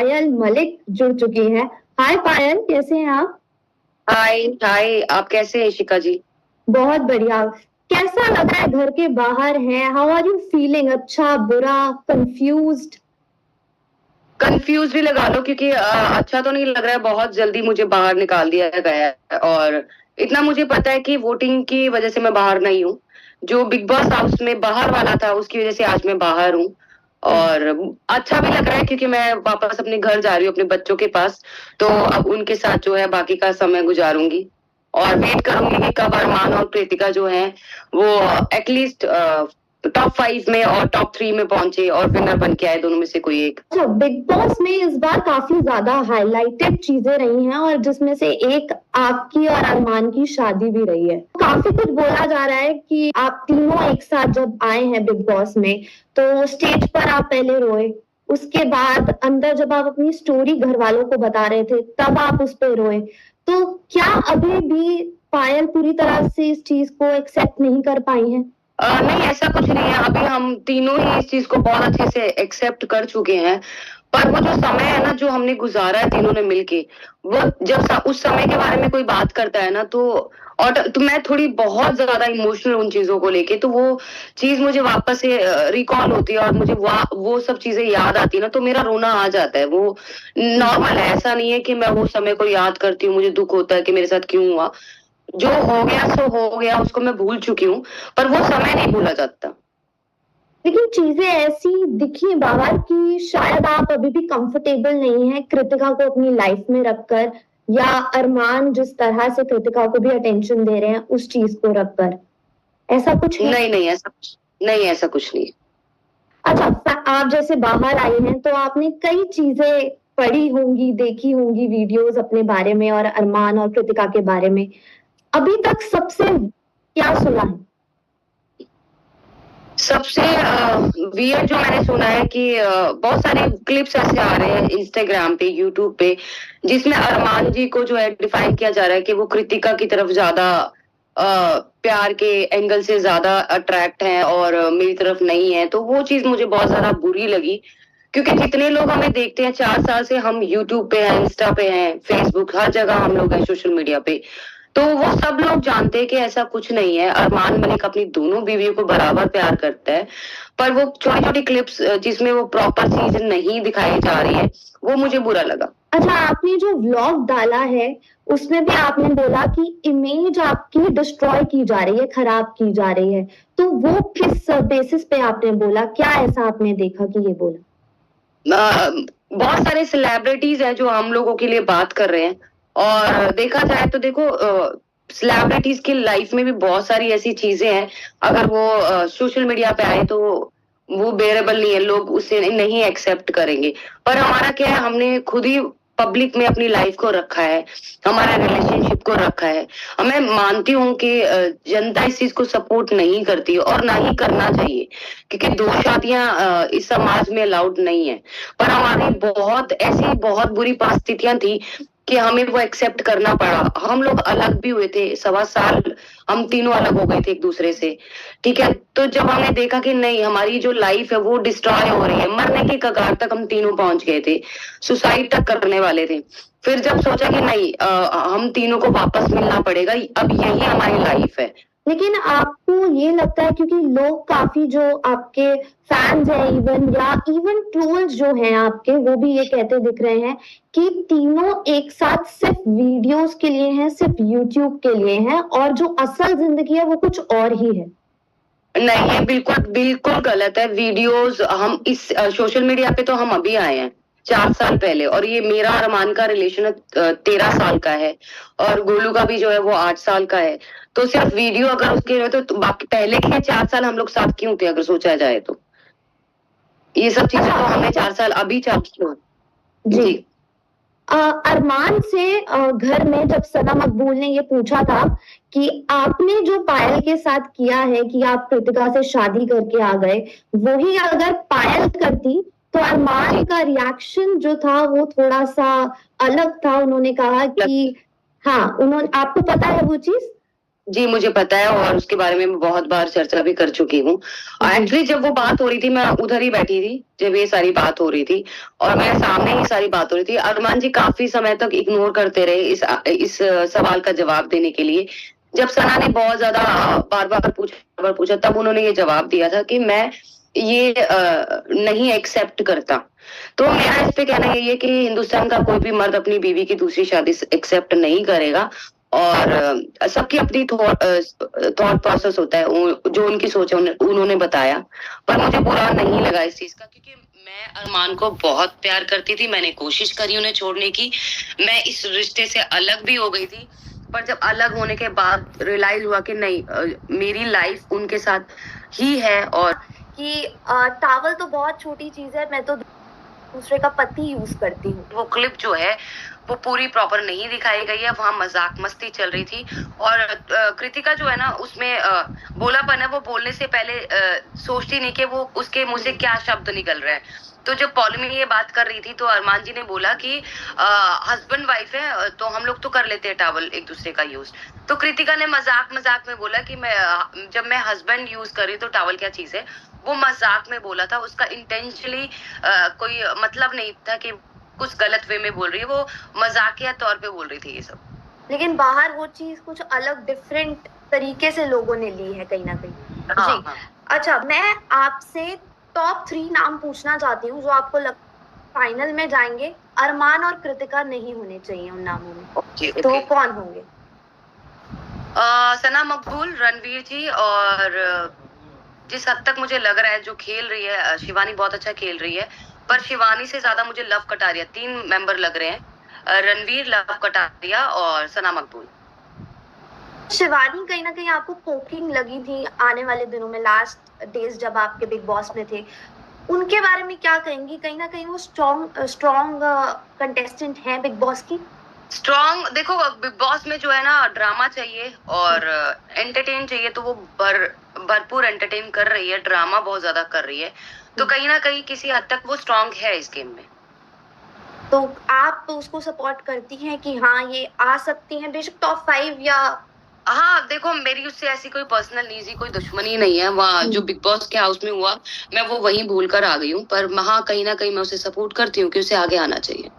पायल मलिक जुड़ चुकी हैं। हाय पायल, कैसे हैं आप? हाय हाय, आप कैसे हैं शिखा जी? बहुत बढ़िया। कैसा लग रहा है? घर के बाहर हैं, हाउ आर यू फीलिंग? अच्छा, बुरा, कंफ्यूज्ड? कंफ्यूज भी लगा लो क्योंकि अच्छा तो नहीं लग रहा है। बहुत जल्दी मुझे बाहर निकाल दिया गया है और इतना मुझे पता है कि वोटिंग की वजह से मैं बाहर नहीं हूँ। जो बिग बॉस हाउस में बाहर वाला था उसकी वजह से आज मैं बाहर हूँ। और अच्छा भी लग रहा है क्योंकि मैं वापस अपने घर जा रही हूँ, अपने बच्चों के पास। तो अब उनके साथ जो है बाकी का समय गुजारूंगी और वेट करूंगी कि कब अरमान और कृतिका जो है वो एटलीस्ट टॉप 5 में और टॉप 3 में पहुंचे और विनर बन के आए, दोनों में से कोई एक। अच्छा, बिग बॉस में इस बार काफी ज्यादा हाईलाइटेड चीजें रही हैं और जिसमें से एक आपकी और अरमान की शादी भी रही है। काफी कुछ बोला जा रहा है कि आप तीनों एक साथ जब आए हैं बिग बॉस में तो स्टेज पर आप पहले रोए, उसके बाद अंदर जब आप अपनी स्टोरी घर वालों को बता रहे थे तब आप उस पर रोए। तो क्या अभी भी पायल पूरी तरह से इस चीज को एक्सेप्ट नहीं कर पाई है? नहीं, ऐसा कुछ नहीं है। अभी हम तीनों ही इस चीज को बहुत अच्छे से एक्सेप्ट कर चुके हैं। पर वो जो समय है ना, जो हमने गुजारा है तीनों ने मिलके, वो जब उस समय के बारे में कोई बात करता है ना तो और तो मैं थोड़ी बहुत ज्यादा इमोशनल उन चीजों को लेके, तो वो चीज मुझे वापस से रिकॉल होती है और मुझे वो सब चीजें याद आती है ना, तो मेरा रोना आ जाता है। वो नॉर्मल है, ऐसा नहीं है कि मैं वो समय को याद करती हूँ मुझे दुख होता है कि मेरे साथ क्यों हुआ। जो हो गया सो हो गया, उसको मैं भूल चुकी हूँ। पर वो समय नहीं भूला जाता। लेकिन चीजें ऐसी दिखी बाहर कि शायद आप अभी भी कंफर्टेबल नहीं है कृतिका को अपनी लाइफ में रखकर, या अरमान जिस तरह से कृतिका को भी अटेंशन दे रहे हैं उस चीज को रखकर। ऐसा कुछ है? नहीं नहीं, ऐसा कुछ नहीं। अच्छा, आप जैसे बाहर आई हैं तो आपने कई चीजें पढ़ी होंगी, देखी होंगी वीडियोस अपने बारे में और अरमान और कृतिका के बारे में। अभी तक सबसे क्या सुना है? सबसे वियर्ड जो मैंने सुना है कि बहुत सारे क्लिप्स ऐसे आ रहे हैं इंस्टाग्राम पे, यूट्यूब पे, जिसमें अरमान जी को जो है डिफाइन किया जा रहा है कि वो कृतिका की तरफ ज्यादा प्यार के एंगल से ज्यादा अट्रैक्ट हैं और मेरी तरफ नहीं है। तो वो चीज मुझे बहुत ज्यादा बुरी लगी क्योंकि जितने लोग हमें देखते हैं, 4 साल से हम यूट्यूब पे हैं, इंस्टा पे हैं, फेसबुक, हर जगह हम लोग हैं सोशल मीडिया पे। तो वो सब लोग जानते हैं कि ऐसा कुछ नहीं है। अरमान मलिक अपनी दोनों बीवियों को बराबर प्यार करता है। पर वो छोटी छोटी क्लिप्स जिसमें वो प्रॉपर चीज नहीं दिखाई जा रही है, वो मुझे बुरा लगा। अच्छा, आपने जो व्लॉग डाला है उसमें भी आपने बोला कि इमेज आपकी डिस्ट्रॉय की जा रही है, खराब की जा रही है। तो वो किस बेसिस पे आपने बोला? क्या ऐसा आपने देखा कि ये बोला? बहुत सारे सेलिब्रिटीज हैं जो हम लोगों के लिए बात कर रहे हैं। और देखा जाए तो देखो, सेलिब्रिटीज की लाइफ में भी बहुत सारी ऐसी चीजें हैं, अगर वो सोशल मीडिया पे आए तो वो बेरेबल नहीं है, लोग उसे नहीं एक्सेप्ट करेंगे। पर हमारा क्या है, हमने खुद ही पब्लिक में अपनी लाइफ को रखा है, हमारे रिलेशनशिप को रखा है। मैं मानती हूँ कि जनता इस चीज को सपोर्ट नहीं करती और ना ही करना चाहिए, क्योंकि दो शादियां इस समाज में अलाउड नहीं है। पर हमारी बहुत ऐसी बहुत बुरी परिस्थितियां थी कि हमें वो एक्सेप्ट करना पड़ा। हम लोग अलग भी हुए थे, 1.25 साल हम तीनों अलग हो गए थे एक दूसरे से। ठीक है, तो जब हमने देखा कि नहीं, हमारी जो लाइफ है वो डिस्ट्रॉय हो रही है, मरने की कगार तक हम तीनों पहुंच गए थे, सुसाइड तक करने वाले थे। फिर जब सोचा कि नहीं, हम तीनों को वापस मिलना पड़ेगा, अब यही हमारी लाइफ है। लेकिन आपको ये लगता है, क्योंकि लोग काफी जो आपके फैंस हैं इवन, या इवन ट्रोल्स जो हैं आपके, वो भी ये कहते दिख रहे हैं कि तीनों एक साथ सिर्फ वीडियोस के लिए हैं, सिर्फ यूट्यूब के लिए हैं, और जो असल जिंदगी है वो कुछ और ही है। नहीं, ये बिल्कुल बिल्कुल गलत है। वीडियोस, हम इस सोशल मीडिया पे तो हम अभी आए हैं 4 साल पहले, और ये मेरा और अरमान का रिलेशन 13 साल का है, और गोलू का भी जो है वो 8 साल का है। तो सिर्फ वीडियो अगर उसके रहे तो बाकी पहले के 4 साल हम लोग साथ क्यों थे, अगर सोचा जाए तो ये सब चीजें तो हमें 4 साल, अभी 4 साल। जी। अरमान से घर में जब सना मकबूल ने ये पूछा था कि आपने जो पायल के साथ किया है कि आप कृतिका से शादी करके आ गए, वही अगर पायल करती तो अरमान का रिएक्शन जो था वो थोड़ा सा अलग था। उन्होंने कहा कि हाँ, उन्होंने, आपको पता है वो चीज? जी, मुझे पता है और उसके बारे में मैं बहुत बार चर्चा भी कर चुकी हूँ। एक्चुअली जब वो बात हो रही थी, मैं उधर ही बैठी थी, जब ये सारी बात हो रही थी और मेरे सामने ही सारी बात हो रही थी। अरमान जी काफ़ी समय तक इग्नोर करते रहे इस सवाल का जवाब देने के लिए। जब सना ने बहुत ज़्यादा बार-बार पूछा, तब उन्होंने ये जवाब दिया था कि मैं ये नहीं एक्सेप्ट करता। तो मेरा इस पे कहना यही है कि हिंदुस्तान का कोई भी मर्द अपनी बीवी की दूसरी शादी एक्सेप्ट नहीं करेगा और सबकी अपनी थॉट प्रोसेस होता है, जो उनकी सोच है उन्होंने बताया। पर मुझे बुरा नहीं लगा इस चीज का, क्योंकि मैं अरमान को बहुत प्यार करती थी। मैंने कोशिश करी उन्हें छोड़ने की, मैं इस रिश्ते से अलग भी हो गई थी, पर जब अलग होने के बाद रियलाइज हुआ कि नहीं, मेरी लाइफ उनके साथ ही है। और कि टावल तो बहुत छोटी चीज है, मैं तो दूसरे का पति यूज करती हूँ। वो क्लिप जो है वो पूरी प्रॉपर नहीं दिखाई गई है, वहां मजाक मस्ती चल रही थी। और कृतिका जो है ना, उसमें बोलापन है, वो बोलने से पहले सोचती नहीं कि वो उसके मुंह से क्या शब्द निकल रहे हैं। तो जब पॉली में ये बात कर रही थी तो अरमान जी ने बोला कि हस्बैंड वाइफ है तो हम लोग तो कर लेते हैं टावल एक दूसरे का यूज। तो कृतिका ने मजाक मजाक में बोला कि जब मैं हस्बैंड यूज कर रही तो टावल क्या चीज है। वो मजाक में बोला था, उसका इंटेंशनली कोई मतलब नहीं था कि कुछ गलत वे में बोल रही है, वो मजाकिया तौर पे बोल रही थी ये सब। लेकिन बाहर वो चीज कुछ अलग डिफरेंट तरीके से लोगों ने ली है कहीं ना कहीं। हाँ, जी हाँ। अच्छा, मैं आपसे टॉप 3 नाम पूछना चाहती हूँ जो आपको फाइनल में जाएंगे। अरमान और कृतिका नहीं होने चाहिए उन नामों में, तो कौन होंगे? सना मकबूल, रणवीर जी, और जिस हद तक मुझे लग रहा है जो खेल रही है शिवानी बहुत अच्छा खेल रही है, पर शिवानी से ज्यादा मुझे लव कटारिया, 3 मेंबर लग रहे हैं, रणवीर, लव कटारिया और सना मकबूल। शिवानी कहीं ना कहीं आपको पोकिंग लगी थी आने वाले दिनों में, लास्ट डेज जब आपके बिग बॉस में थे, उनके बारे में क्या कहेंगी? कहीं ना कहीं वो स्ट्रॉन्ग कंटेस्टेंट हैं बिग बॉस की? स्ट्रॉन्ग, देखो बिग बॉस में जो है ना, ड्रामा चाहिए और एंटरटेन चाहिए, तो वो भरपूर एंटरटेन कर रही है, ड्रामा बहुत ज्यादा कर रही है, तो कहीं ना कहीं किसी हद तक वो स्ट्रॉन्ग है इस गेम में। तो आप उसको सपोर्ट करती हैं कि हाँ ये आ सकती हैं बेशक टॉप 5 या? हाँ, देखो मेरी उससे ऐसी कोई पर्सनल निजी कोई दुश्मनी नहीं है। वहाँ जो बिग बॉस के हाउस में हुआ, मैं वो वहीं भूल कर आ गई हूँ, पर वहाँ कहीं ना कहीं मैं उसे सपोर्ट करती हूँ कि उसे आगे आना चाहिए।